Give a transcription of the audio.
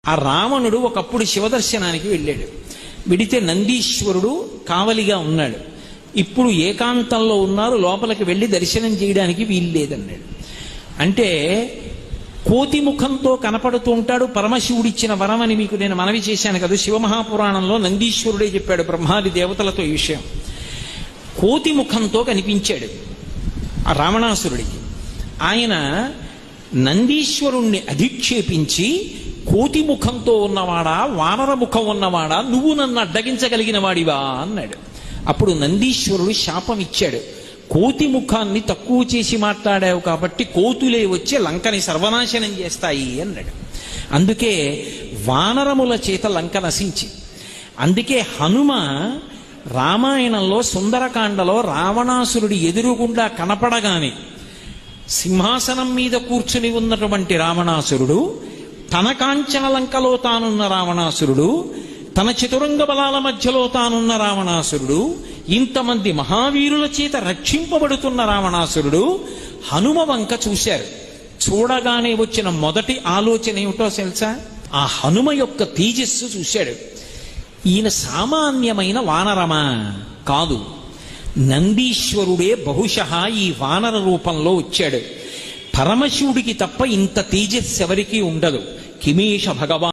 ఆ రావణుడు ఒకప్పుడు శివదర్శనానికి వెళ్ళాడు. వెడితే నందీశ్వరుడు కావలిగా ఉన్నాడు. ఇప్పుడు ఏకాంతంలో ఉన్నారు, లోపలికి వెళ్ళి దర్శనం చేయడానికి వీలు లేదన్నాడు. అంటే కోతి ముఖంతో కనపడుతూ ఉంటాడు. పరమశివుడిచ్చిన వరం అని మీకు నేను మనవి చేశాను కదా. శివమహాపురాణంలో నందీశ్వరుడే చెప్పాడు బ్రహ్మాది దేవతలతో ఈ విషయం. కోతి ముఖంతో కనిపించాడు ఆ రావణాసురుడికి. ఆయన నందీశ్వరుణ్ణి అధిక్షేపించి, కోతి ముఖంతో ఉన్నవాడా, వానర ముఖం ఉన్నవాడా, నువ్వు నన్ను అడ్డగించగలిగిన వాడివా అన్నాడు. అప్పుడు నందీశ్వరుడు శాపం ఇచ్చాడు. కోతి ముఖాన్ని తక్కువ చేసి మాట్లాడావు కాబట్టి కోతులే వచ్చి లంకని సర్వనాశనం చేస్తాయి అన్నాడు. అందుకే వానరముల చేత లంక నశించి. అందుకే హనుమ రామాయణంలో సుందరకాండలో రావణాసురుడి ఎదురుగుండా కనపడగానే సింహాసనం మీద కూర్చుని ఉన్నటువంటి రావణాసురుడు, తన కాంచన లంకలో తానున్న రావణాసురుడు, తన చతురంగ బలాల మధ్యలో తానున్న రావణాసురుడు, ఇంతమంది మహావీరుల చేత రక్షింపబడుతున్న రావణాసురుడు హనుమ వంక చూశారు. చూడగానే వచ్చిన మొదటి ఆలోచన ఏమిటో తెలుసా? ఆ హనుమ యొక్క తేజస్సు చూశాడు. ఈయన సామాన్యమైన వానరమా? కాదు, నందీశ్వరుడే బహుశః ఈ వానర రూపంలో వచ్చాడు. పరమశివుడికి తప్ప ఇంత తేజస్సు ఎవరికీ ఉండదు. కిమేష భగవాన్